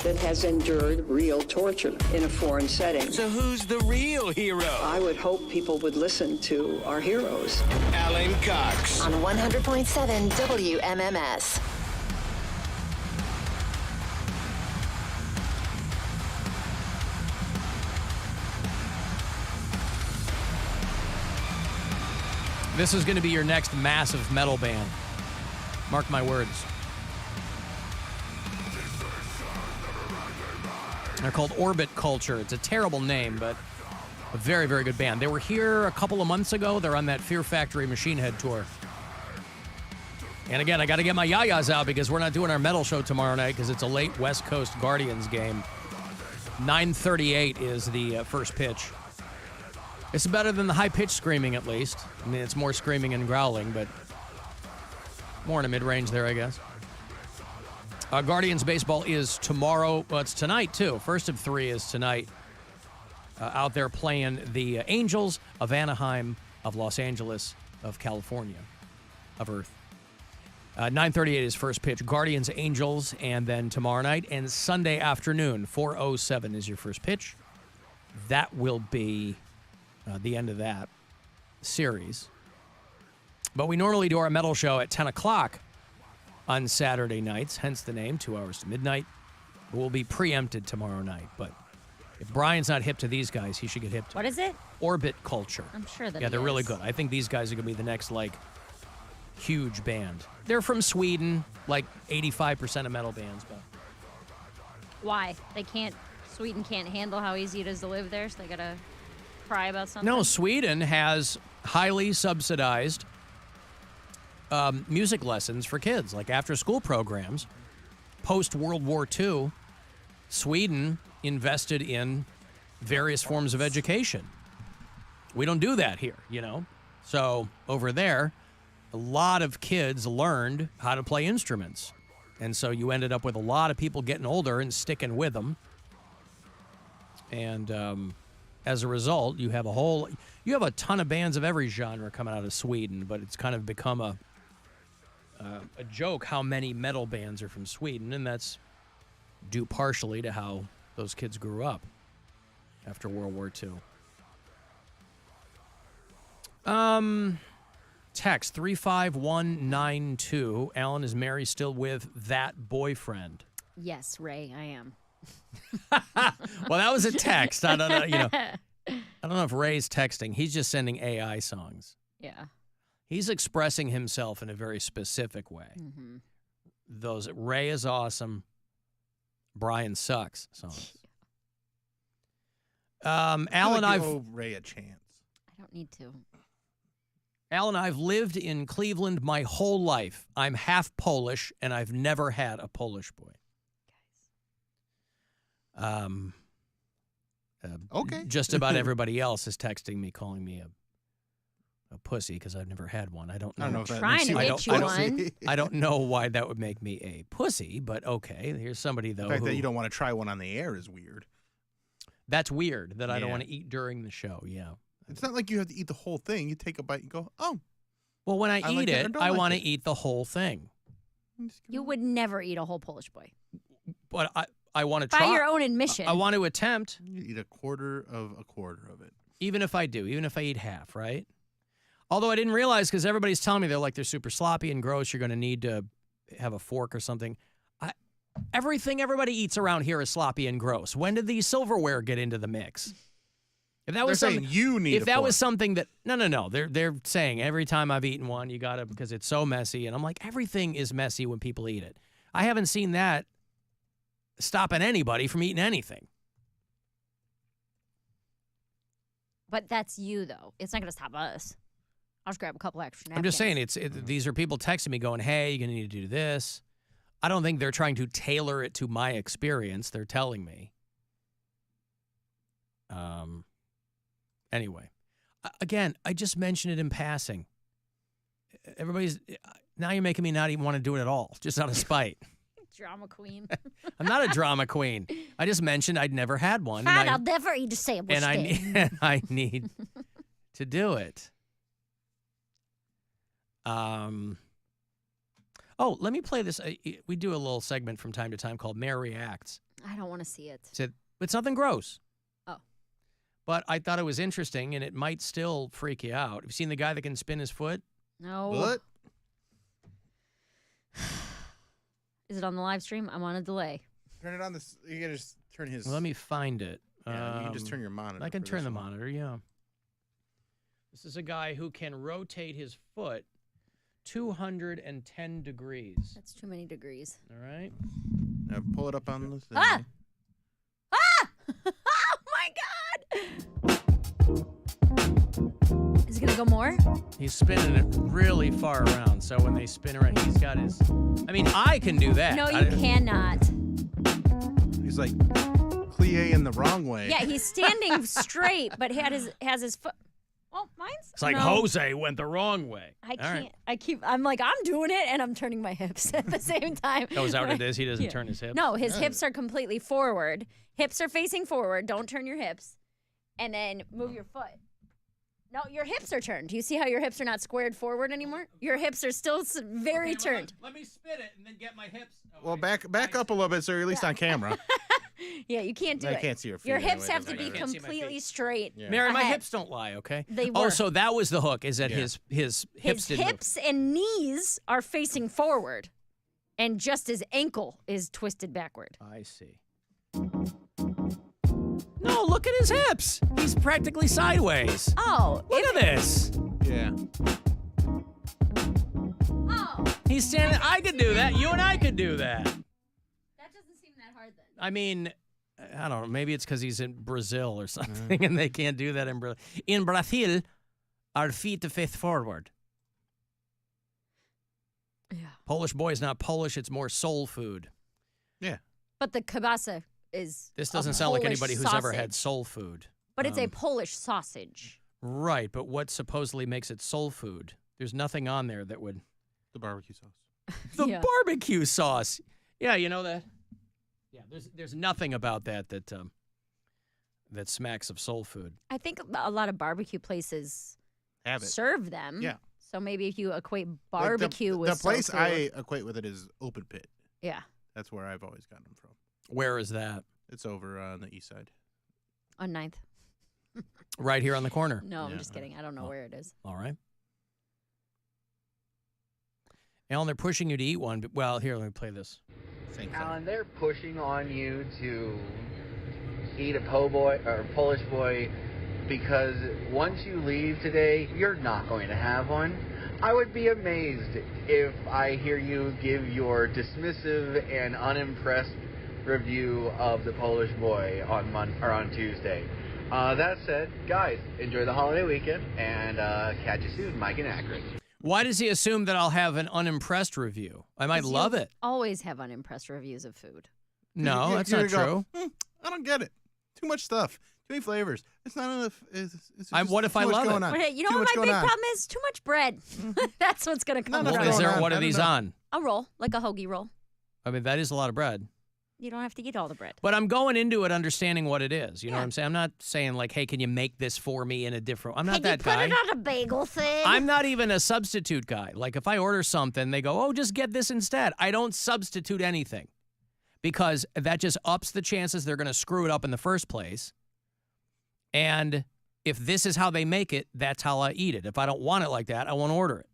that has endured real torture in a foreign setting. So who's the real hero? I would hope people would listen to our heroes. Alan Cox. On 100.7 WMMS. This is going to be your next massive metal band. Mark my words. They're called Orbit Culture. It's a terrible name, but a very, very good band. They were here a couple of months ago. They're on that Fear Factory Machine Head tour. And again, I got to get my yayas out because we're not doing our metal show tomorrow night because it's a late West Coast Guardians game. 9:38 is the first pitch. It's better than the high-pitched screaming, at least. I mean, it's more screaming and growling, but more in a mid-range there, I guess. Guardians baseball is tomorrow. Well, it's tonight, too. First of three is tonight. Out there playing the Angels of Anaheim, of Los Angeles, of California, of Earth. 9:38 is first pitch. Guardians, Angels, and then tomorrow night. And Sunday afternoon, 4:07 is your first pitch. That will be the end of that series. But we normally do our metal show at 10 o'clock on Saturday nights, hence the name, 2 hours to midnight. We'll be preempted tomorrow night. But if Brian's not hip to these guys, he should get hip to What is it? Orbit Culture. I'm sure that Yeah, they're he really is. good. I think these guys are going to be the next, huge band. They're from Sweden, 85% of metal bands. But Why? Sweden can't handle how easy it is to live there, so they gotta cry about something? no, Sweden has highly subsidized music lessons for kids, like after-school programs. Post-World War II, Sweden invested in various forms of education. We don't do that here, So over there, a lot of kids learned how to play instruments. And so you ended up with a lot of people getting older and sticking with them. And as a result, you have a ton of bands of every genre coming out of Sweden, but it's kind of become a joke how many metal bands are from Sweden, and that's due partially to how those kids grew up after World War II. Text 35192. Alan, is Mary still with that boyfriend? Yes, Ray, I am. Well, that was a text. I don't know, I don't know if Ray's texting. He's just sending AI songs. Yeah. He's expressing himself in a very specific way. Mm-hmm. Those Ray is awesome, Brian sucks songs. Alan, I've owe Ray a chance. I don't need to. Alan, I've lived in Cleveland my whole life. I'm half Polish, and I've never had a Polish boy. Okay. Just about everybody else is texting me, calling me a pussy because I've never had one. I don't know. I don't know if that Trying makes to you a get you pussy. one. I don't know why that would make me a pussy, but okay. Here's somebody, though. The fact that you don't want to try one on the air is weird. That's weird that I don't Yeah. want to eat during the show, yeah. It's not like you have to eat the whole thing. You take a bite and go, oh. Well, when I eat like it or it, don't I like want to it. eat the whole thing. You would never eat a whole Polish boy. But I want to By try. your own admission. I want to attempt, You eat a quarter of it. even if I eat half, right? Although I didn't realize, because everybody's telling me they're super sloppy and gross, you're going to need to have a fork or something. Everything everybody eats around here is sloppy and gross. When did the silverware get into the mix? If that was They're saying you need if a that was fork. something that no, they're saying every time I've eaten one, you gotta, because it's so messy, and I'm like, everything is messy when people eat it. I haven't seen that stopping anybody from eating anything. But that's you, though. It's not going to stop us. I'll just grab a couple extra napkins. I'm just saying, these are people texting me going, hey, you're gonna need to do this. I don't think they're trying to tailor it to my experience. They're telling me. Anyway, again, I just mentioned it in passing. Now you're making me not even want to do it at all, just out of spite. Drama queen. I'm not a drama queen. I just mentioned I'd never had one. Fine, and I'll never eat a sandwich. I need to do it. Oh, let me play this. We do a little segment from time to time called Mary Reacts. I don't want to see it. It's nothing gross. Oh. But I thought it was interesting, and it might still freak you out. Have you seen the guy that can spin his foot? No. What? Is it on the live stream? I'm on a delay. Turn it on this. You gotta just turn his. Well, let me find it. Yeah, you can just turn your monitor. I can for turn this the one. monitor, yeah. This is a guy who can rotate his foot 210 degrees. That's too many degrees. All right. Now pull it up on this. Ah! Ah! Oh my God! Is it gonna go more? He's spinning it really far around, so when they spin around, he's got his... I mean, I can do that. No, you cannot. He's like plie in the wrong way. Yeah, he's standing straight, but has his foot. Oh, mine's. It's like no. Jose went the wrong way. I All can't. right. I'm like, I'm doing it, and I'm turning my hips at the same time. Oh, is that what it is? He doesn't turn his hips? No, his hips are completely forward. Hips are facing forward. Don't turn your hips. And then move your foot. No, your hips are turned. Do you see how your hips are not squared forward anymore? Your hips are still very turned. Let me spin it and then get my hips. Well, back up a little bit so you're at least on camera. Yeah, you can't do I it. can't see your feet. Your hips anyway, have to doesn't be matter. completely straight. Yeah. Mary, my ahead. hips don't lie, okay? They Oh, were. so that was the hook, is that Yeah. his His hips didn't move. hips and knees are facing forward, and just his ankle is twisted backward. I see. No, look at his hips. He's practically sideways. Oh, Look at this. Yeah. oh, He's standing. I could do that. You and I could do that. that doesn't seem that hard then. I mean, I don't know. Maybe it's because he's in Brazil or something, and they can't do that in Brazil. In Brazil, our feet to face forward. Yeah. Polish boy is not Polish. It's more soul food. Yeah. But the kielbasa is. This a doesn't sound like Polish anybody who's ever had sausage. soul food. But it's a Polish sausage. Right, but what supposedly makes it soul food? There's nothing on there that would... The barbecue sauce. The Yeah. barbecue sauce. Yeah, you know that? Yeah, there's nothing about that that smacks of soul food. I think a lot of barbecue places Have it. serve them. Yeah. So maybe if you equate Like, barbecue with the place soul I food. equate with it is Open Pit. Yeah, That's where I've always gotten them from. Where is that? It's over on the east side. on 9th. Right here on the corner. No, I'm Yeah. just kidding. I don't know where it is. All right. Alan, they're pushing you to eat one. But, well, here, let me play this. Same thing. Alan, they're pushing on you to eat a po' boy or Polish boy because once you leave today, you're not going to have one. I would be amazed if I hear you give your dismissive and unimpressed review of the Polish boy on Tuesday. That said, guys, enjoy the holiday weekend and catch you soon, Mike and Akron. Why does he assume that I'll have an unimpressed review? I might 'Cause love you it. Always have unimpressed reviews of food. No, that's You're not gonna true. go, I don't get it. Too much stuff. Too many flavors. It's not enough. It's just what if too I much love it? going on. But hey, you know Too what much my going big on. problem is? Too much bread. That's what's going to come None of from it's Is it. going there on. one I of don't these know. on? A roll, like a hoagie roll. I mean, that is a lot of bread. You don't have to eat all the bread. But I'm going into it understanding what it is. You know Yeah. what I'm saying? I'm not saying like, hey, can you make this for me in a different... I'm not Can that you put guy. it on a bagel thing? I'm not even a substitute guy. Like if I order something, they go, oh, just get this instead. I don't substitute anything because that just ups the chances they're going to screw it up in the first place. And if this is how they make it, that's how I eat it. If I don't want it like that, I won't order it.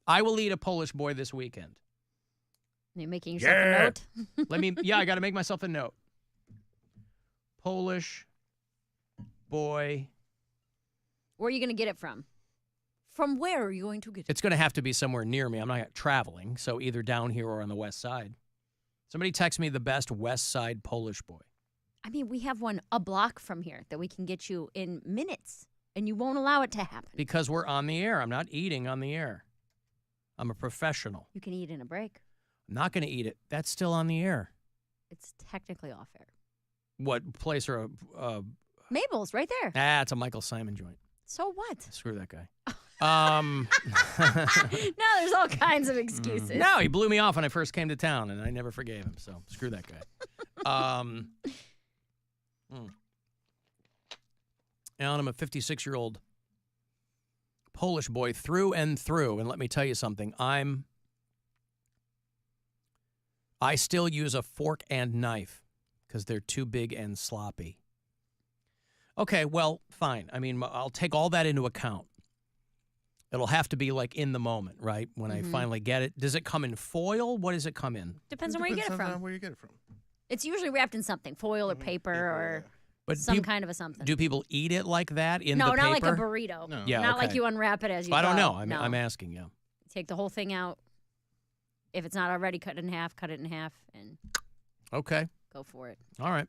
I will eat a Polish boy this weekend. You're making yourself a note? I got to make myself a note. Polish boy. Where are you going to get it from? From where are you going to get it? It's going to have to be somewhere near me. I'm not traveling, so either down here or on the west side. Somebody text me the best west side Polish boy. I mean, we have one a block from here that we can get you in minutes, and you won't allow it to happen. Because we're on the air. I'm not eating on the air. I'm a professional. You can eat in a break. I'm not going to eat it. That's still on the air. It's technically off air. What place are Mabel's right there. it's a Michael Simon joint. So what? Screw that guy. No, there's all kinds of excuses. No, he blew me off when I first came to town, and I never forgave him. So screw that guy. Alan, I'm a 56-year-old Polish boy through and through, and let me tell you something. I still use a fork and knife. because they're too big and sloppy. Okay, well, fine. I mean, I'll take all that into account. It'll have to be like in the moment, right? When I finally get it. Does it come in foil? What does it come in? Depends on where you get it from. Where you get it from. It's usually wrapped in something, foil or paper or But some kind of a something. Do people eat it like that in the no, paper? not like a burrito. No. Yeah, not okay. like you unwrap it as you I don't go. know. I'm asking you. Take the whole thing out. If it's not already cut it in half, and Okay. go for it. All right.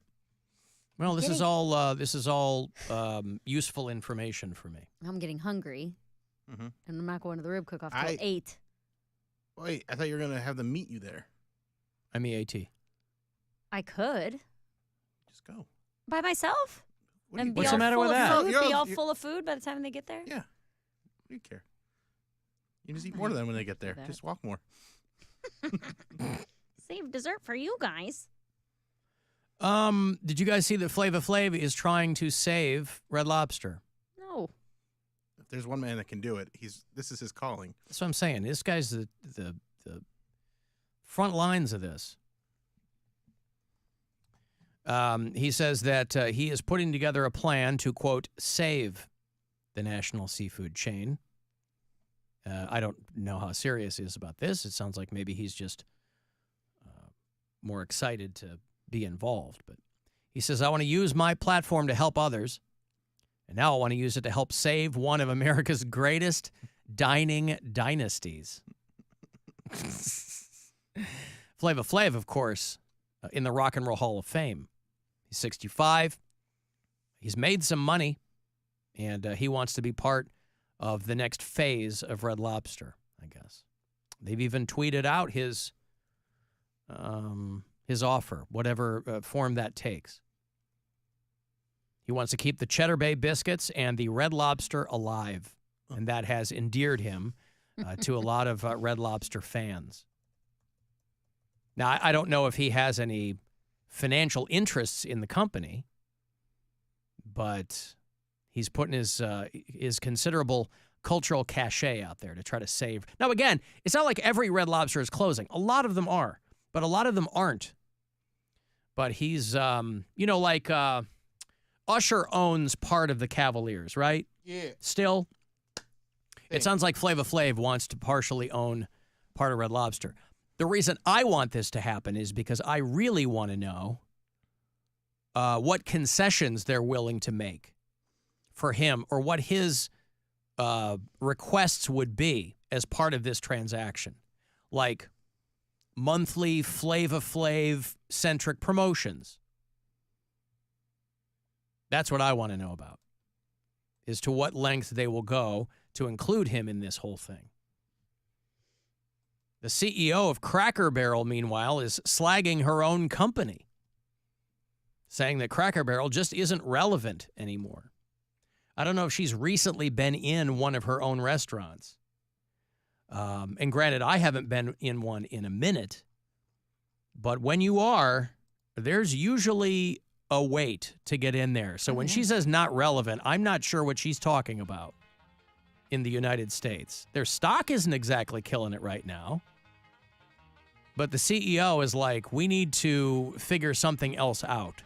Well, this is all useful information for me. I'm getting hungry, Mm-hmm. and I'm not going to the rib cook-off till 8. Wait, I thought you were going to have them meet you there. I'm EAT. I could. Just go. By myself? What do you, And be What's all the matter full with of that? Food, You're be all you're- full of food by the time they get there? Yeah. What do you care? You just eat more of them when they get there. that. Just walk more. Save dessert for you guys. Did you guys see that Flava Flav is trying to save Red Lobster? No. If there's one man that can do it, this is his calling. That's what I'm saying. This guy's the front lines of this. He says that he is putting together a plan to, quote, save the national seafood chain. I don't know how serious he is about this. It sounds like maybe he's just more excited to be involved. But he says, I want to use my platform to help others. And now I want to use it to help save one of America's greatest dining dynasties. Flava Flav, of course, in the Rock and Roll Hall of Fame. He's 65. He's made some money, and he wants to be part of the next phase of Red Lobster, I guess. They've even tweeted out his offer, whatever form that takes. He wants to keep the Cheddar Bay biscuits and the Red Lobster alive, and that has endeared him to a lot of Red Lobster fans. Now, I don't know if he has any financial interests in the company, but he's putting his considerable cultural cachet out there to try to save. Now, again, it's not like every Red Lobster is closing. A lot of them are, but a lot of them aren't. But he's, like Usher owns part of the Cavaliers, right? Yeah. Still, it sounds like Flava Flav wants to partially own part of Red Lobster. The reason I want this to happen is because I really want to know what concessions they're willing to make for him, or what his requests would be as part of this transaction. Like monthly Flava Flav-centric promotions. That's what I want to know about, is to what length they will go to include him in this whole thing. The CEO of Cracker Barrel, meanwhile, is slagging her own company, saying that Cracker Barrel just isn't relevant anymore. I don't know if she's recently been in one of her own restaurants. And granted, I haven't been in one in a minute. But when you are, there's usually a wait to get in there. So when she says not relevant, I'm not sure what she's talking about in the United States. Their stock isn't exactly killing it right now. But the CEO is like, we need to figure something else out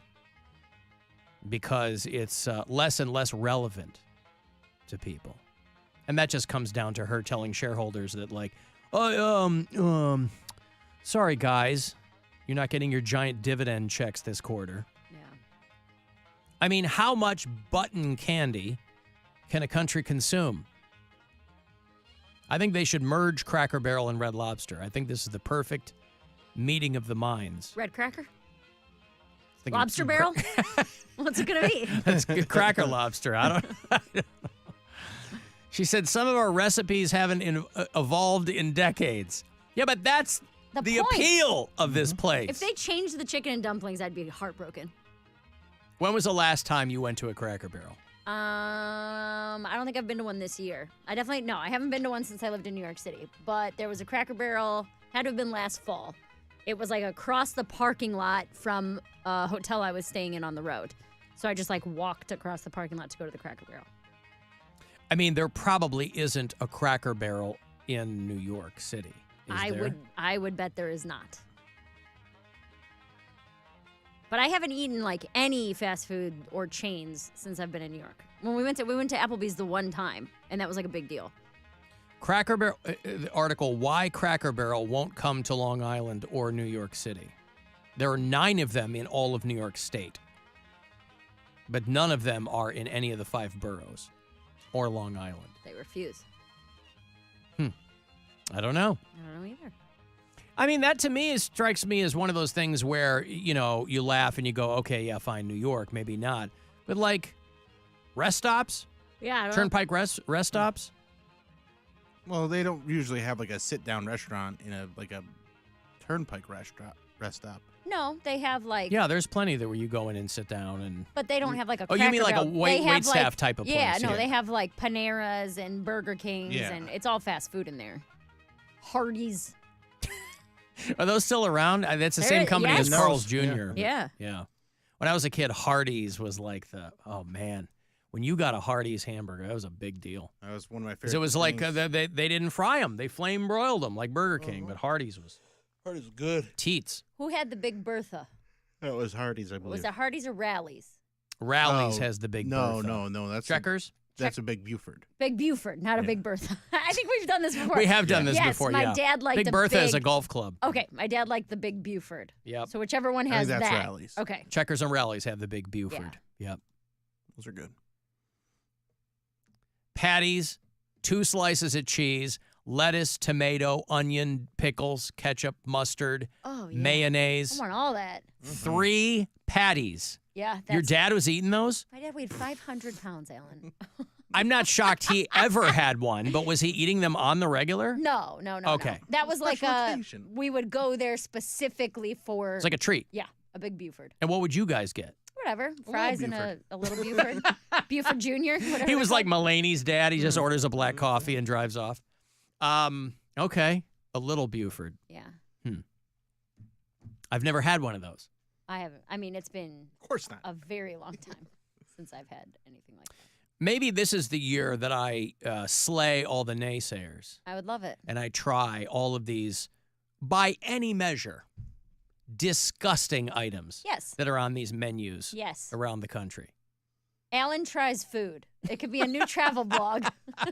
because it's less and less relevant to people. And that just comes down to her telling shareholders that, like, sorry, guys, you're not getting your giant dividend checks this quarter. Yeah. I mean, how much button candy can a country consume? I think they should merge Cracker Barrel and Red Lobster. I think this is the perfect meeting of the minds. Red cracker? Thinking Lobster barrel? What's it going to be? That's Cracker Lobster. I don't know. She said some of our recipes haven't evolved in decades. Yeah, but that's the point. appeal of this place. If they changed the chicken and dumplings, I'd be heartbroken. When was the last time you went to a Cracker Barrel? I don't think I've been to one this year. I haven't been to one since I lived in New York City. But there was a Cracker Barrel, had to have been last fall. It was like across the parking lot from a hotel I was staying in on the road. So I just walked across the parking lot to go to the Cracker Barrel. I mean, there probably isn't a Cracker Barrel in New York City. Is there? I would bet there is not. But I haven't eaten like any fast food or chains since I've been in New York. When we went to Applebee's the one time, and that was like a big deal. Cracker Barrel, the article, why Cracker Barrel won't come to Long Island or New York City. There are 9 of them in all of New York State, but none of them are in any of the 5 boroughs or Long Island. They refuse. I don't know. I don't know either. I mean, that to me strikes me as one of those things where, you laugh and you go, okay, yeah, fine, New York, maybe not. But like rest stops, Yeah, I don't know. Turnpike rest stops. Well, they don't usually have like a sit-down restaurant in a turnpike rest stop. No, they have like. Yeah, there's plenty there where you go in and sit down and. But they don't have like a. Oh, you mean Cracker like a Barrel. wait They have, staff like- type of place? Yeah, no, they have like Paneras and Burger Kings, Yeah. and it's all fast food in there. Hardee's. Are those still around? That's the There same is- company as yes. Carl's Jr. Yeah. Yeah. When I was a kid, Hardee's was like oh man, when you got a Hardee's hamburger, that was a big deal. That was one of my 'Cause favorite. it was like things. they didn't fry them; they flame broiled them like Burger King. But Hardee's was Hardee's good. teats. Who had the Big Bertha? That was Hardee's, I believe. Was it Hardee's or Rally's? Rally's Oh, has the big No, Bertha. no, that's Checkers. That's a Big Buford. Big Buford, not a Big Bertha. I think we've done this before. We have done this yes, before. my Yeah. dad liked Big the Bertha is a big- golf club. Okay, my dad liked the Big Buford. Yep. So whichever one I has think that's that. Rally's. Okay. Checkers and Rally's have the big Buford. Yep. Those are good. Patties, 2 slices of cheese, lettuce, tomato, onion, pickles, ketchup, mustard, Oh yeah. mayonnaise. I want all that. 3 patties. Yeah. Your That's, dad was eating those? My dad weighed 500 pounds, Alan. I'm not shocked he ever had one, but was he eating them on the regular? No. Okay. No. That was like Special a. occasion. We would go there specifically for. It's like a treat. Yeah, a Big Buford. And what would you guys get? Whatever. Fries and Buford. a little Buford. Buford Jr. Whatever. He was they're like called. Mulaney's dad. He just orders a black coffee and drives off. Okay. A little Buford. Yeah. I've never had one of those. I haven't. I mean, it's been Of course not. a very long time since I've had anything like that. Maybe this is the year that I slay all the naysayers I would love it. and I try all of these, by any measure, disgusting items Yes. that are on these menus Yes. around the country. Alan tries food. It could be a new travel blog.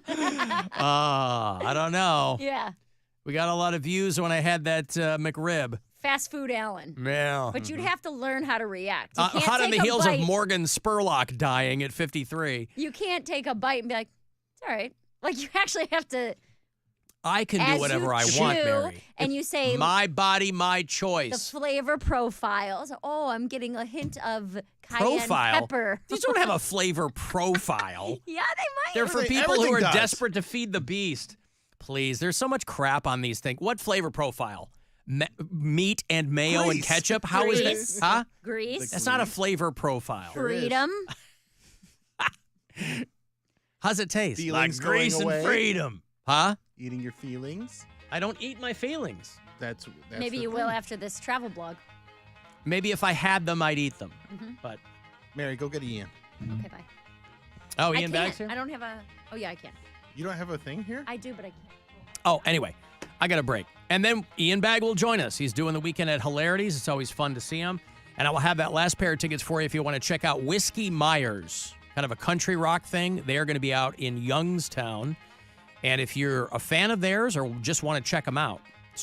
I don't know. Yeah. We got a lot of views when I had that McRib. Fast food Alan. Yeah. But you'd have to learn how to react. You can't Hot on take the a heels bite. of Morgan Spurlock dying at 53. You can't take a bite and be like, it's all right. Like, you actually have to, I can as do whatever you I chew, want, Mary. and you say My body, my the choice. flavor profiles. Oh, I'm getting a hint of cayenne Profile? pepper. These don't have a flavor profile. Yeah, they might. They're for Everything- people who are everything does. desperate to feed the beast. Please, there's so much crap on these things. What flavor profile? Meat and mayo and Grease. ketchup? How is Grease. that? Huh? Grease. That's not a flavor profile. Freedom. How's it taste? Feelings like grease going and away. freedom. Huh? Eating your feelings. I don't eat my feelings. That's Maybe the you will thing. after this travel blog. Maybe if I had them, I'd eat them. Mhm. But Mary, go get Ian. Okay, bye. oh, I Ian can't. Bags here. I don't have a. Oh yeah, I can. You don't have a thing here? I do, but I can't. Oh, anyway, I got a break. And then Ian Bag will join us. He's doing the weekend at Hilarities. It's always fun to see him. And I will have that last pair of tickets for you if you want to check out Whiskey Myers, kind of a country rock thing. They are going to be out in Youngstown. And if you're a fan of theirs or just want to check them out,